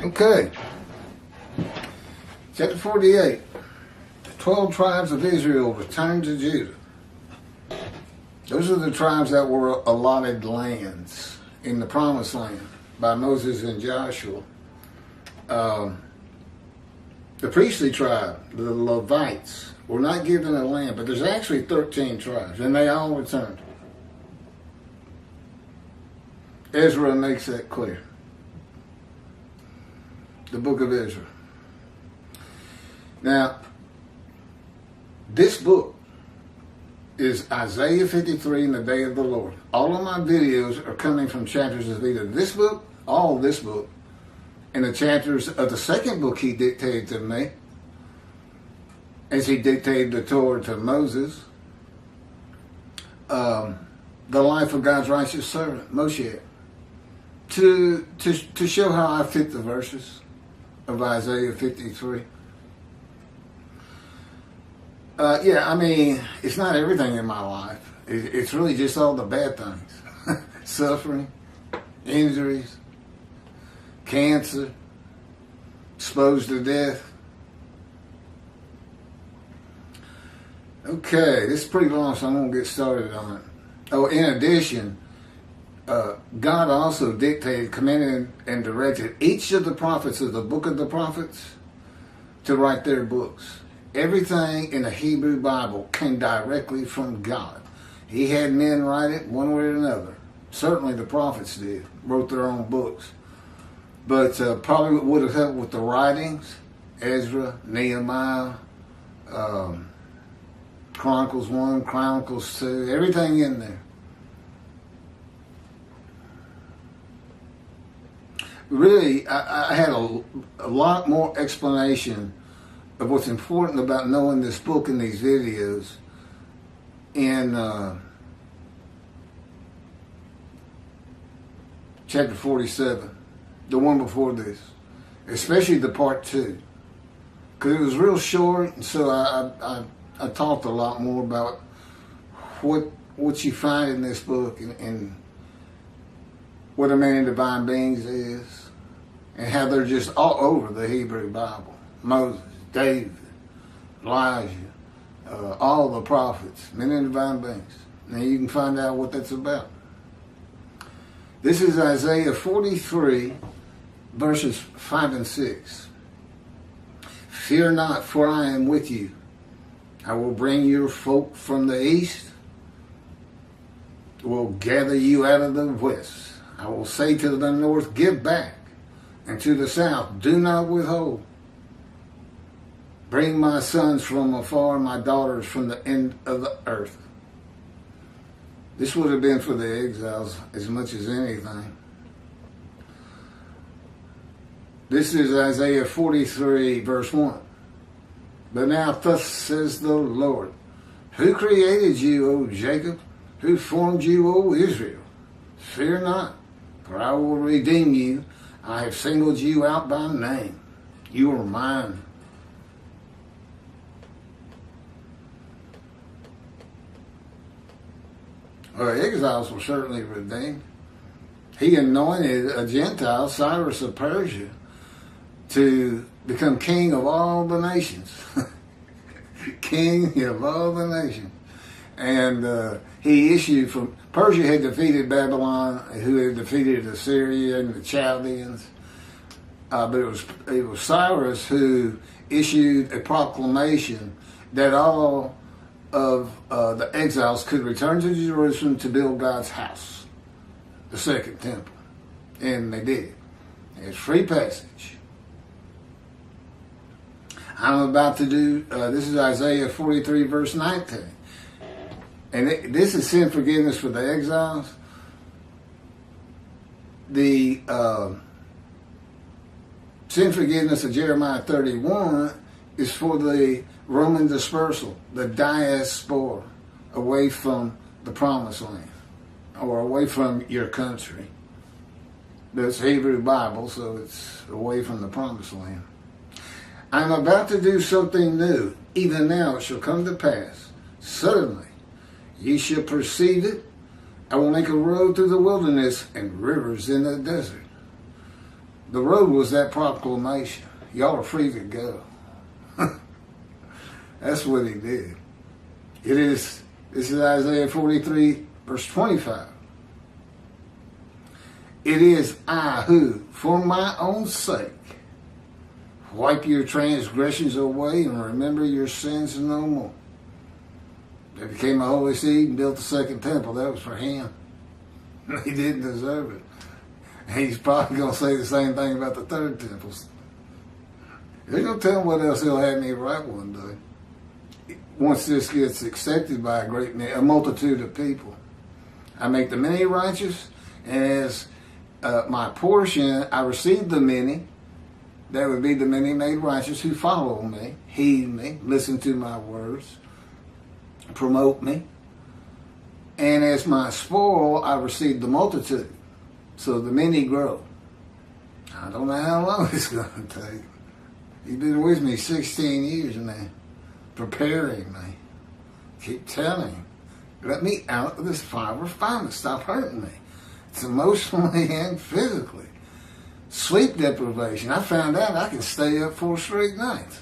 Okay. Chapter 48. The 12 tribes of Israel returned to Judah. Those are the tribes that were allotted lands in the promised land by Moses and Joshua. The priestly tribe, the Levites, were not given a land, but there's actually 13 tribes, and they all returned. Ezra makes that clear. The book of Ezra. Now, this book is Isaiah 53 and the Day of the Lord. All of my videos are coming from chapters of either this book, all of this book, and the chapters of the second book he dictated to me, as he dictated the Torah to Moses, the life of God's righteous servant, Moshe, to show how I fit the verses of Isaiah 53. I mean, it's not everything in my life. It's really just all the bad things. Suffering, injuries, cancer, exposed to death. Okay, this is pretty long, so I'm going to get started on it. Oh, in addition, God also dictated, commanded, and directed each of the prophets of the book of the prophets to write their books. Everything in the Hebrew Bible came directly from God. He had men write it one way or another. Certainly the prophets did, wrote their own books. But probably would have helped with the writings, Ezra, Nehemiah, Chronicles 1, Chronicles 2, everything in there. Really, I had a lot more explanation of what's important about knowing this book in these videos in chapter 47, the one before this, especially the part 2, because it was real short, and so I talked a lot more about what you find in this book and what a man in divine beings is, and how they're just all over the Hebrew Bible. Moses, David, Elijah, all the prophets, men in divine beings. Now you can find out what that's about. This is Isaiah 43, verses 5 and 6. Fear not, for I am with you. I will bring your folk from the east, will gather you out of the west. I will say to the north, give back, and to the south, do not withhold. Bring my sons from afar, my daughters from the end of the earth. This would have been for the exiles as much as anything. This is Isaiah 43, verse 1. But now thus says the Lord, who created you, O Jacob? Who formed you, O Israel? Fear not, for I will redeem you. I have singled you out by name. You are mine. Our exiles were certainly redeemed. He anointed a Gentile, Cyrus of Persia, to become king of all the nations. King of all the nations. And he issued from, Persia had defeated Babylon, who had defeated Assyria and the Chaldeans. But it was Cyrus who issued a proclamation that all of the exiles could return to Jerusalem to build God's house, the second temple. And they did. It's free passage. I'm about to do, this is Isaiah 43, verse 19. And this is sin forgiveness for the exiles. The sin forgiveness of Jeremiah 31 is for the Roman dispersal, the diaspora, away from the promised land, or away from your country. That's Hebrew Bible, so it's away from the promised land. I'm about to do something new. Even now it shall come to pass. Suddenly ye shall perceive it. I will make a road through the wilderness and rivers in the desert. The road was that proclamation. Y'all are free to go. That's what he did. This is Isaiah 43, verse 25. It is I who, for my own sake, wipe your transgressions away and remember your sins no more. They became a holy seed and built the second temple. That was for him. He didn't deserve it. He's probably going to say the same thing about the third temple. They're going to tell him what else he'll have me write one day. Once this gets accepted by a multitude of people. I make the many righteous, and as my portion, I receive the many. That would be the many made righteous who follow me, heed me, listen to my words, promote me. And as my spoil, I receive the multitude. So the many grow. I don't know how long it's going to take. He's been with me 16 years now, preparing me. Keep telling him, let me out of this fire of refinement. Stop hurting me. It's emotionally and physically. Sleep deprivation. I found out I can stay up 4 straight nights.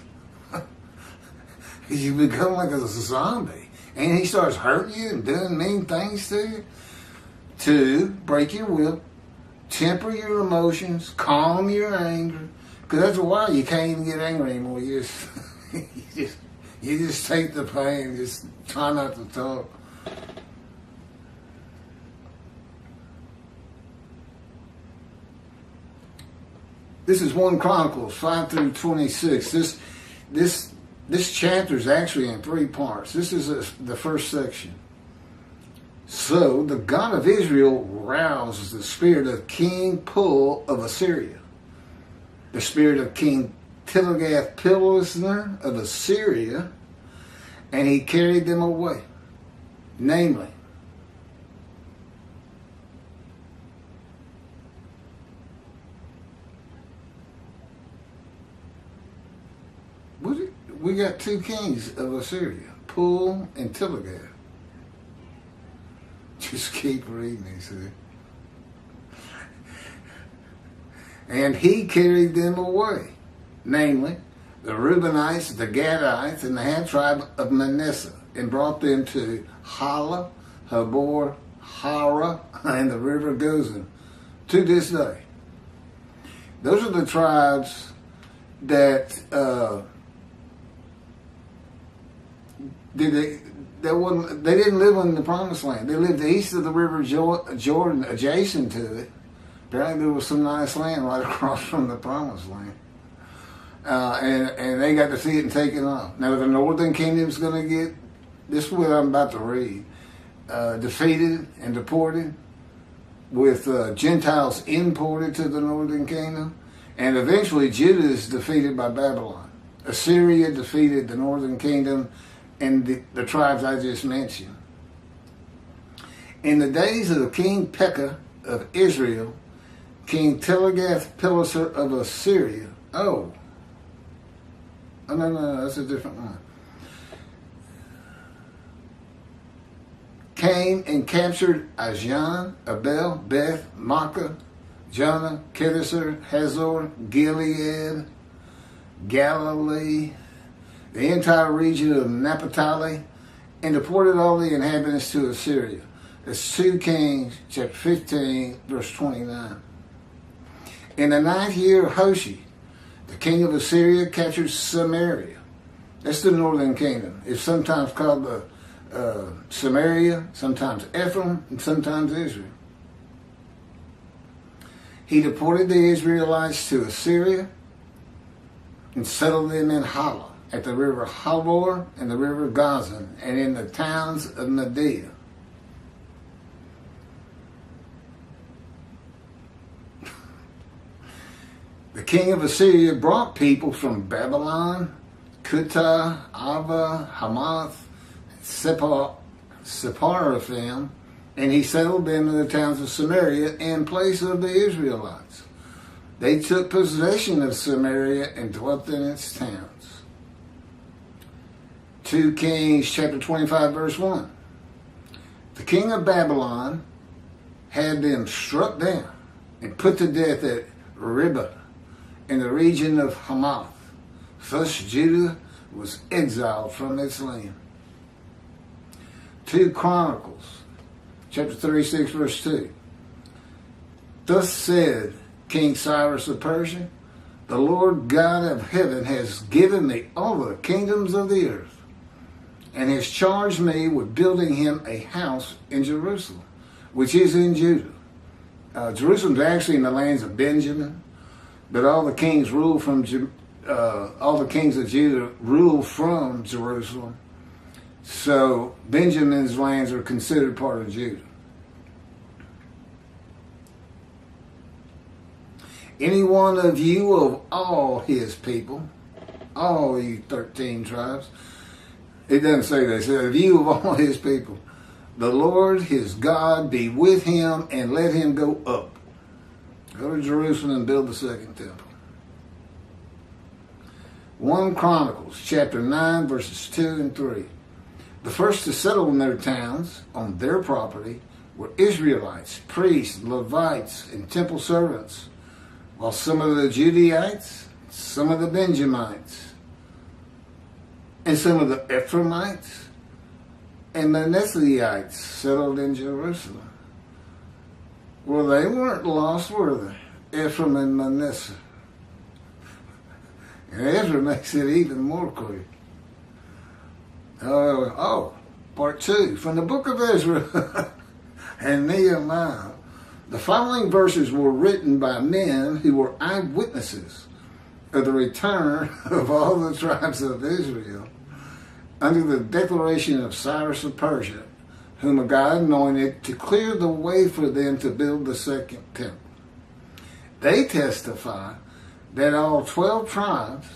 You become like a zombie. And he starts hurting you and doing mean things to you. 2, break your will, temper your emotions, calm your anger. Because after a while you can't even get angry anymore. You just take the pain, just try not to talk. This is 1 Chronicles 5 through 26. This chapter is actually in 3 parts. This is the first section. So the God of Israel roused the spirit of King Pul of Assyria, the spirit of King Tiglath-Pileser of Assyria, and he carried them away. Namely, we got 2 kings of Assyria, Pul and Tiglath. Just keep reading, he said. And he carried them away, namely, the Reubenites, the Gadites, and the half-tribe of Manasseh, and brought them to Hala, Habor, Hara, and the river Gozan, to this day. Those are the tribes that they didn't live in the Promised Land. They lived east of the river Jordan, adjacent to it. Apparently there was some nice land right across from the Promised Land. And they got to see it and take it off. Now the northern kingdom's going to get, this is what I'm about to read, defeated and deported, with Gentiles imported to the northern kingdom. And eventually Judah is defeated by Babylon. Assyria defeated the northern kingdom and the tribes I just mentioned. In the days of King Pekah of Israel, King Tiglath-Pileser of Assyria, no, that's a different one, came and captured Ajan, Abel, Beth, Makkah, Jonah, Kedesher, Hazor, Gilead, Galilee, the entire region of Naphtali, and deported all the inhabitants to Assyria. That's 2 Kings, chapter 15, verse 29. In the 9th year of Hoshea, the king of Assyria captured Samaria. That's the northern kingdom. It's sometimes called the Samaria, sometimes Ephraim, and sometimes Israel. He deported the Israelites to Assyria and settled them in Hala, at the river Habor and the river Gozan, and in the towns of Media. The king of Assyria brought people from Babylon, Kutah, Ava, Hamath, Sepharvaim, and he settled them in the towns of Samaria in place of the Israelites. They took possession of Samaria and dwelt in its towns. 2 Kings chapter 25 verse 1. The king of Babylon had them struck down and put to death at Riblah, in the region of Hamath. Thus Judah was exiled from its land. 2 Chronicles, chapter 36, verse 2. Thus said King Cyrus of Persia, the Lord God of heaven has given me all the kingdoms of the earth, and has charged me with building him a house in Jerusalem, which is in Judah. Jerusalem is actually in the lands of Benjamin, but all the kings all the kings of Judah rule from Jerusalem. So Benjamin's lands are considered part of Judah. Any one of you of all his people, all you 13 tribes, it doesn't say that, it says of you of all his people, the Lord his God be with him, and let him go up. Go to Jerusalem and build the second temple. 1 Chronicles chapter 9 verses 2 and 3. The first to settle in their towns on their property were Israelites, priests, Levites, and temple servants, while some of the Judaites, some of the Benjamites, and some of the Ephraimites and Manasseites settled in Jerusalem. Well, they weren't lost, were they? Ephraim and Manasseh. And Ezra makes it even more clear. Part 2 from the book of Ezra and Nehemiah. The following verses were written by men who were eyewitnesses of the return of all the tribes of Israel under the declaration of Cyrus of Persia, whom God anointed to clear the way for them to build the second temple. They testify that all 12 tribes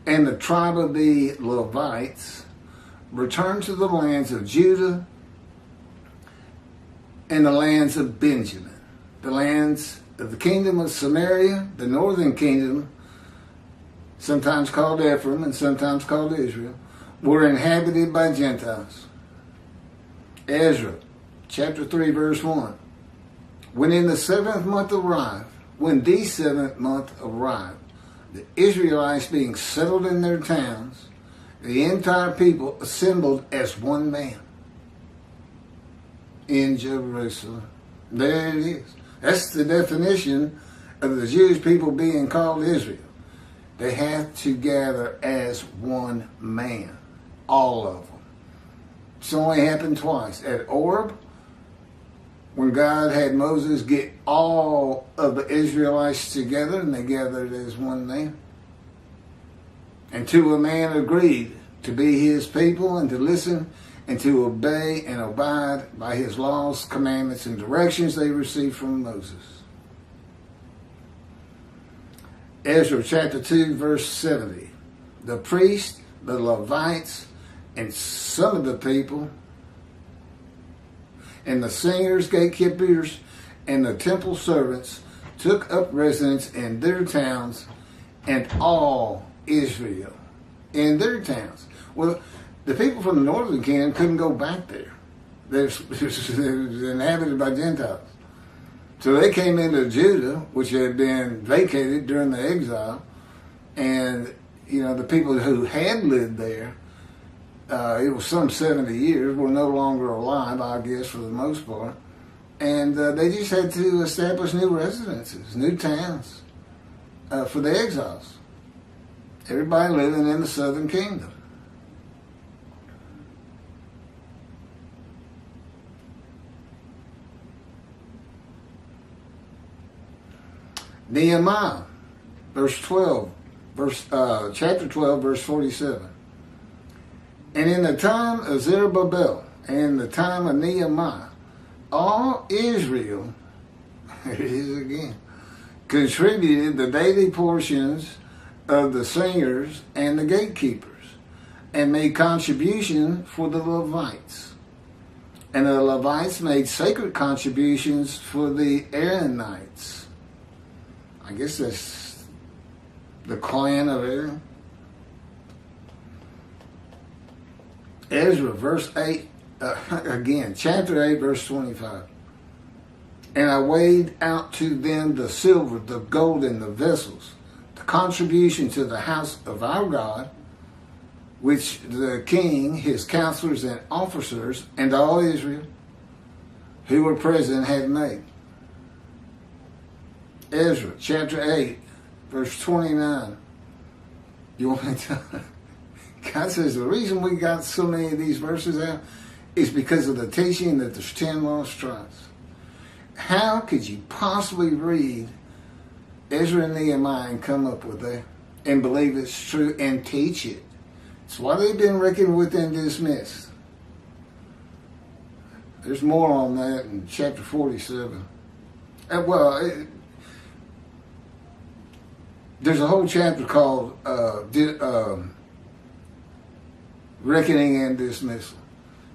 and the tribe of the Levites returned to the lands of Judah and the lands of Benjamin. The lands of the kingdom of Samaria, the northern kingdom, sometimes called Ephraim and sometimes called Israel, were inhabited by Gentiles. Ezra chapter 3 verse 1. When the 7th month arrived, the Israelites being settled in their towns, the entire people assembled as one man in Jerusalem. There it is. That's the definition of the Jewish people being called Israel. They have to gather as one man. All of them. It's only happened twice. At Oreb, when God had Moses get all of the Israelites together, and they gathered as one man. And to a man agreed to be his people and to listen and to obey and abide by his laws, commandments, and directions they received from Moses. Ezra chapter 2 verse 70. The priests, the Levites, and some of the people, and the singers, gatekeepers, and the temple servants took up residence in their towns, and all Israel in their towns. Well, the people from the northern kingdom couldn't go back there. They're inhabited by Gentiles. So they came into Judah, which had been vacated during the exile, and the people who had lived there, it was some 70 years, were no longer alive, I guess, for the most part. And they just had to establish new residences, new towns for the exiles. Everybody living in the southern kingdom. Nehemiah, chapter 12, verse 47. And in the time of Zerubbabel and the time of Nehemiah, all Israel, there it is again, contributed the daily portions of the singers and the gatekeepers, and made contribution for the Levites. And the Levites made sacred contributions for the Aaronites. I guess that's the clan of Aaron. Ezra, verse 8, again, chapter 8, verse 25. And I weighed out to them the silver, the gold, and the vessels, contribution to the house of our God, which the king, his counselors and officers, and all Israel who were present had made. Ezra chapter 8, verse 29. You want me to? God says the reason we got so many of these verses out is because of the teaching that there's 10 lost tribes. How could you possibly read Ezra and Nehemiah and come up with that and believe it's true and teach it? It's why they've been reckoned with and dismissed. There's more on that in chapter 47. There's a whole chapter called Reckoning and Dismissal.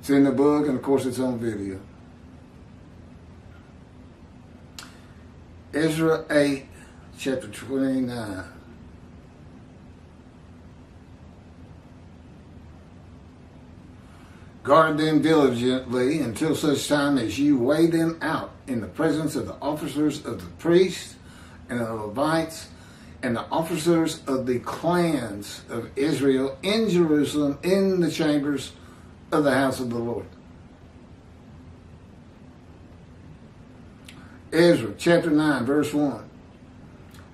It's in the book, and of course it's on video. Ezra 8, chapter 29. Guard them diligently until such time as you weigh them out in the presence of the officers of the priests and the Levites and the officers of the clans of Israel in Jerusalem in the chambers of the house of the Lord. Ezra chapter 9, verse 1.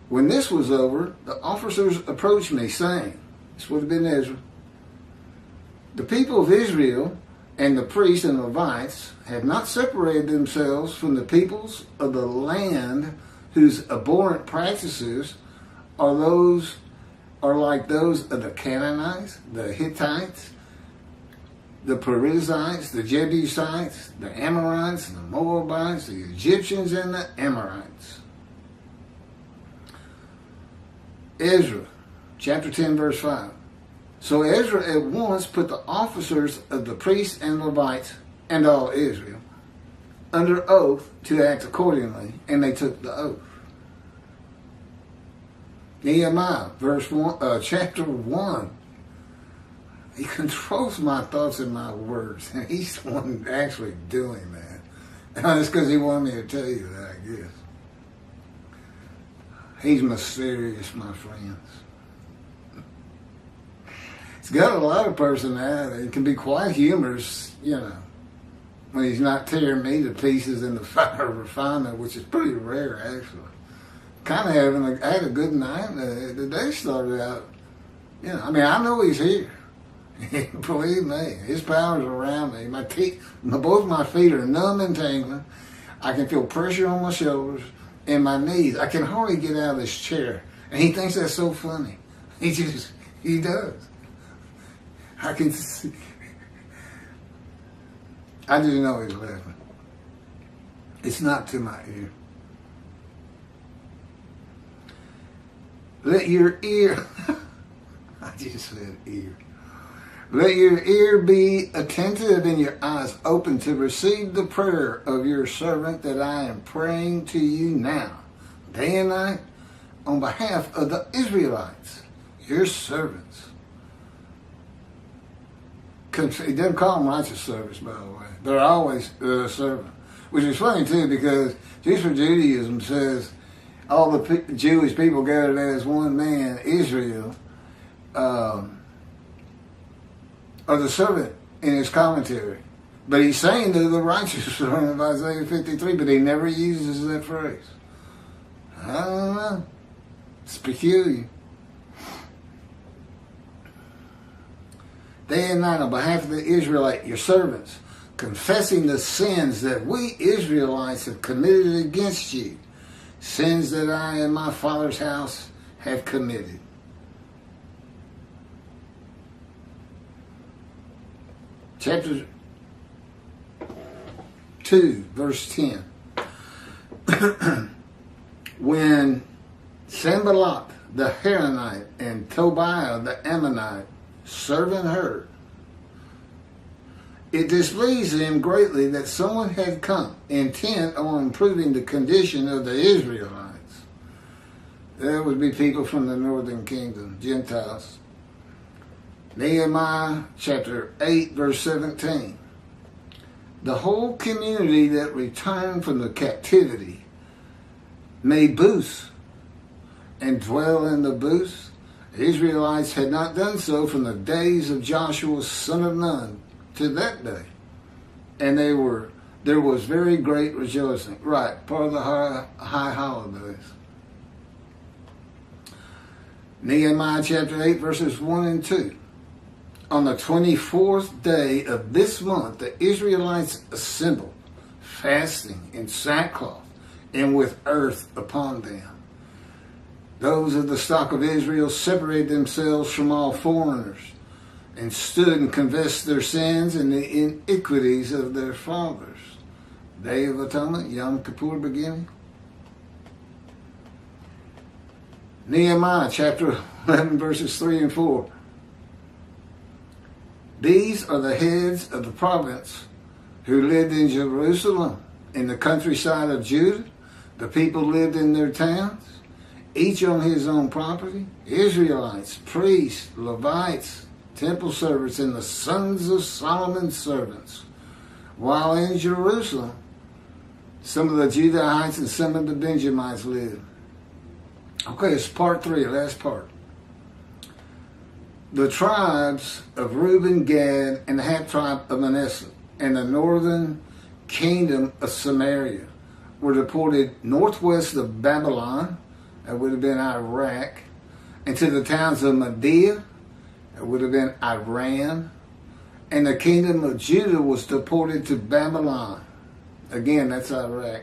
When this was over, the officers approached me, saying, this would have been Ezra, the people of Israel and the priests and Levites have not separated themselves from the peoples of the land whose abhorrent practices are like those of the Canaanites, the Hittites, the Perizzites, the Jebusites, the Amorites, the Moabites, the Egyptians, and the Amorites. Ezra, chapter 10, verse 5. So Ezra at once put the officers of the priests and Levites and all Israel under oath to act accordingly, and they took the oath. Nehemiah, chapter 1. He controls my thoughts and my words, and he's the one actually doing that. And it's because he wanted me to tell you that, I guess. He's mysterious, my friends. He's got a lot of personality. He can be quite humorous, when he's not tearing me to pieces in the fire of refinement, which is pretty rare, actually. Kind of had a good night. The day started out, I know he's here. Believe me, his power's around me. Both my feet are numb and tingling. I can feel pressure on my shoulders and my knees. I can hardly get out of this chair. And he thinks that's so funny. He does. I can see. I just know he's laughing. It's not to my ear. Let your ear, I just said ear. Let your ear be attentive and your eyes open to receive the prayer of your servant that I am praying to you now, day and night, on behalf of the Israelites, your servants. He doesn't call them righteous servants, by the way. They're always a servant. Which is funny, too, because just for Judaism says all the Jewish people gathered as one man, Israel, are the servant in his commentary. But he's saying they're the righteous servant of Isaiah 53, but he never uses that phrase. I don't know. It's peculiar. Day and night on behalf of the Israelite, your servants, confessing the sins that we Israelites have committed against you, sins that I and my father's house have committed. Chapter 2, verse 10. When Sanballat the Haranite and Tobiah the Ammonite servant heard, it displeased him greatly that someone had come intent on improving the condition of the Israelites. There would be people from the northern kingdom, Gentiles. Nehemiah chapter 8, verse 17. The whole community that returned from the captivity made booths and dwell in the booths? The Israelites had not done so from the days of Joshua son of Nun to that day. And there was very great rejoicing. Right, part of the high holidays. Nehemiah chapter 8, verses 1 and 2. On the 24th day of this month, the Israelites assembled, fasting in sackcloth and with earth upon them. Those of the stock of Israel separated themselves from all foreigners and stood and confessed their sins and the iniquities of their fathers. Day of Atonement, Yom Kippur beginning. Nehemiah chapter 11, verses 3 and 4. These are the heads of the province who lived in Jerusalem, in the countryside of Judah. The people lived in their towns, each on his own property. Israelites, priests, Levites, temple servants, and the sons of Solomon's servants. While in Jerusalem, some of the Judahites and some of the Benjamites lived. Okay, it's part 3, last part. The tribes of Reuben, Gad, and the half-tribe of Manasseh, and the northern kingdom of Samaria were deported northwest of Babylon, that would have been Iraq, and to the towns of Media, that would have been Iran, and the kingdom of Judah was deported to Babylon. Again, that's Iraq.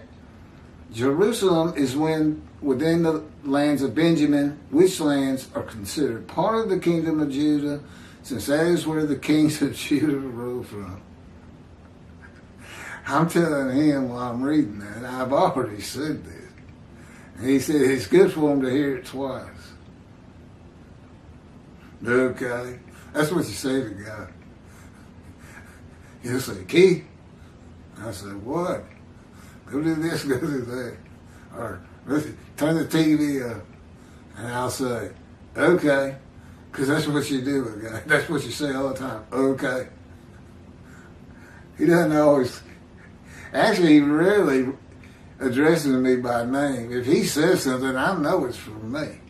Jerusalem is within the lands of Benjamin, which lands are considered part of the kingdom of Judah, since that is where the kings of Judah rule from. I'm telling him while I'm reading that, I've already said this. And he said it's good for him to hear it twice. Okay. That's what you say to God. He'll say, Keith. I said, what? Go do this, go do that. Or turn the TV up. And I'll say, okay. Because that's what you do with God. That's what you say all the time. Okay. He doesn't always. Actually, he rarely addresses me by name. If he says something, I know it's from me.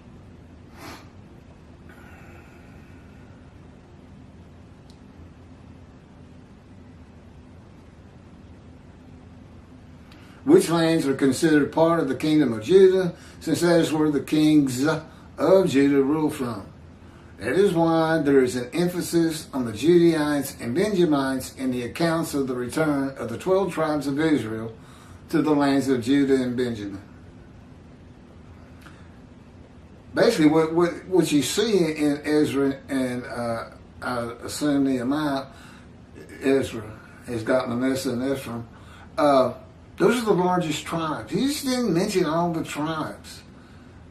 Which lands are considered part of the kingdom of Judah, since that is where the kings of Judah rule from. That is why there is an emphasis on the Judahites and Benjamites in the accounts of the return of the 12 tribes of Israel to the lands of Judah and Benjamin. Basically, what you see in Ezra and I assume Nehemiah, Ezra has got Manasseh and Ephraim. Those are the largest tribes. He just didn't mention all the tribes,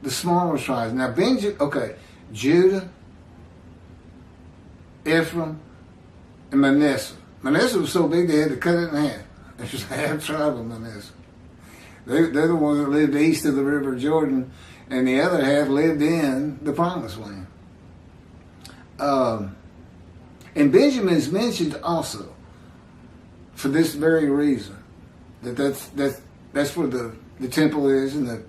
the smaller tribes. Now, Judah, Ephraim, and Manasseh. Manasseh was so big they had to cut it in half. There's just half tribe of Manasseh. They're the ones that lived east of the River Jordan, and the other half lived in the Promised Land. And Benjamin is mentioned also for this very reason. That's where the temple is, and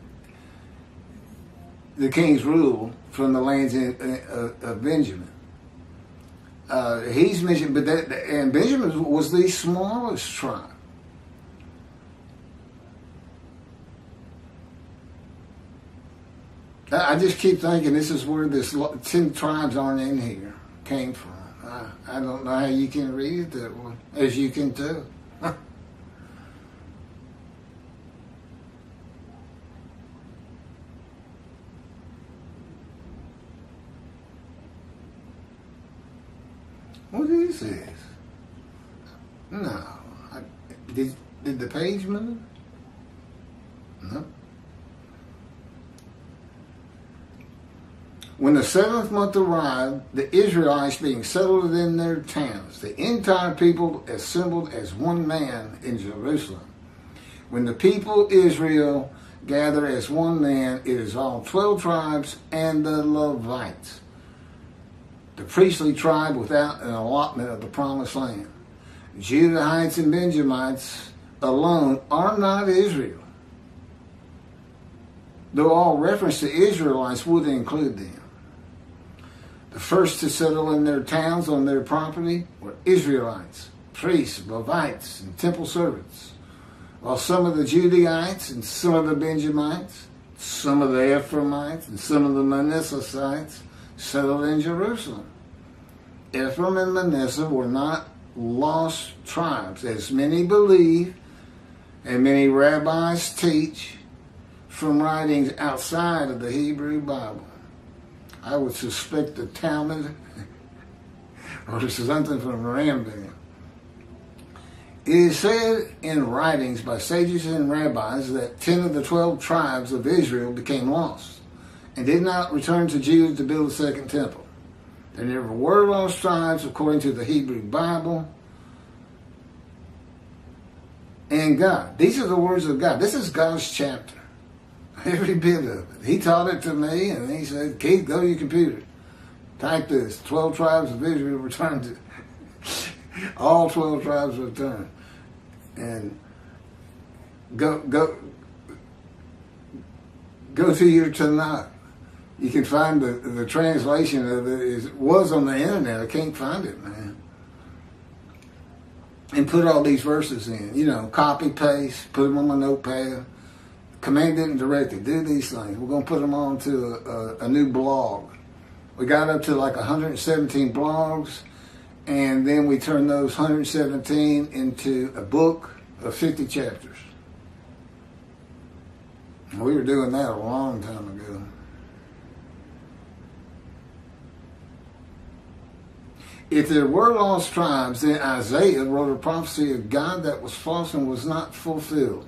the kings rule from the lands of Benjamin. He's mentioned, and Benjamin was the smallest tribe. I just keep thinking this is where this 10 tribes aren't in here came from. I don't know how you can read it that way, as you can tell. What is this? No. Did the page move? No. When the 7th month arrived, the Israelites being settled in their towns, the entire people assembled as one man in Jerusalem. When the people Israel gather as one man, it is all 12 tribes and the Levites, the priestly tribe without an allotment of the promised land. Judahites and Benjamites alone are not Israel. though all reference to Israelites would include them. The first to settle in their towns on their property were Israelites, priests, Levites, and temple servants, while some of the Judaites and some of the Benjamites, some of the Ephraimites, and some of the Manassesites settled in Jerusalem. Ephraim and Manasseh were not lost tribes, as many believe and many rabbis teach from writings outside of the Hebrew Bible. I would suspect the Talmud or something from Rambam. It is said in writings by sages and rabbis that 10 of the 12 tribes of Israel became lost and did not return to Judah to build a second temple. There never were lost tribes according to the Hebrew Bible. And God, these are the words of God. This is God's chapter. Every bit of it. He taught it to me, and he said, Keith, go to your computer. Type this. 12 tribes of Israel returned to. All 12 tribes returned. And go to your Tanakh. You can find the translation of it. It was on the internet. I can't find it, man. And put all these verses in. You know, copy, paste, put them on my notepad. Command it and direct it. Do these things. We're going to put them on to a new blog. We got up to like 117 blogs, and then we turned those 117 into a book of 50 chapters. We were doing that a long time ago. If there were lost tribes, then Isaiah wrote a prophecy of God that was false and was not fulfilled.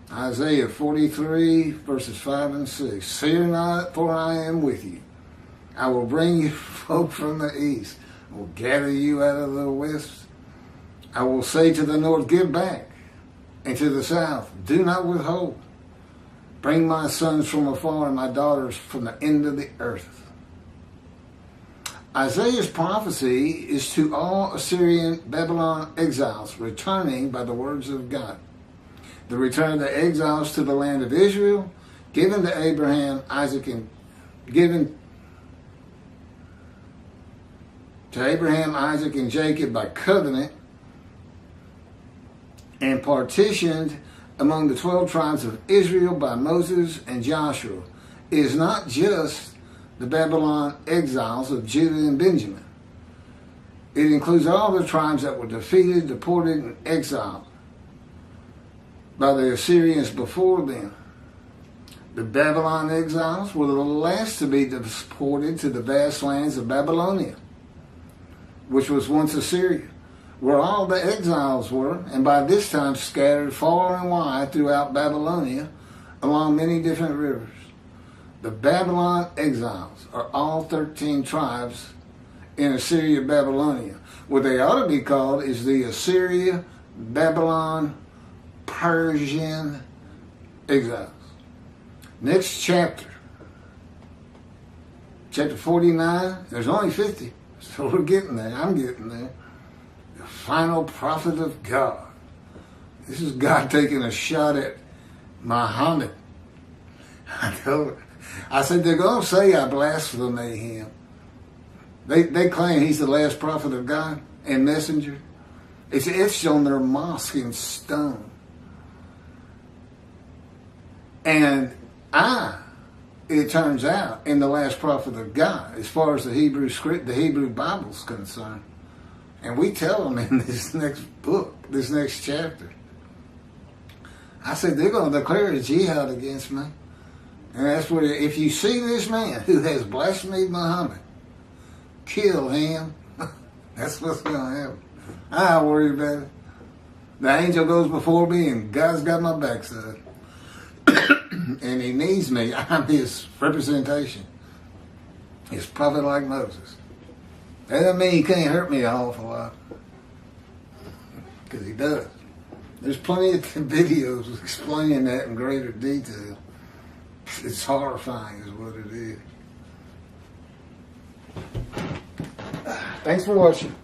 Isaiah 43, verses 5 and 6. Fear not, for I am with you. I will bring you folk from the east. I will gather you out of the west. I will say to the north, give back. And to the south, do not withhold. Bring my sons from afar and my daughters from the end of the earth. Isaiah's prophecy is to all Assyrian Babylon exiles returning by the words of God. The return of the exiles to the land of Israel, given to Abraham, Isaac, and given to Abraham, Isaac, and Jacob by covenant, and partitioned among the 12 tribes of Israel by Moses and Joshua, is not just the Babylon exiles of Judah and Benjamin. It includes all the tribes that were defeated, deported, and exiled by the Assyrians before them. The Babylon exiles were the last to be deported to the vast lands of Babylonia, which was once Assyria, where all the exiles were, and by this time scattered far and wide throughout Babylonia along many different rivers. The Babylon exiles are all 13 tribes in Assyria, Babylonia. What they ought to be called is the Assyria, Babylon, Persian exiles. Next chapter, chapter 49, there's only 50, so we're getting there. I'm getting there. The final prophet of God. This is God taking a shot at Muhammad. I told her. I said, they're going to say I blaspheme him. They claim he's the last prophet of God and messenger. It's etched on their mosque in stone. And it turns out, am the last prophet of God, as far as the Hebrew script, the Hebrew Bible's concerned. And we tell them in this next book, this next chapter. I said, they're going to declare a jihad against me. And that's what, if you see this man who has blasphemed Muhammad, kill him. That's what's going to happen. I don't worry about it. The angel goes before me and God's got my backside. And he needs me. I'm his representation. His prophet like Moses. That doesn't mean he can't hurt me an awful lot. Because he does. There's plenty of videos explaining that in greater detail. It's horrifying is what it is. Thanks for watching.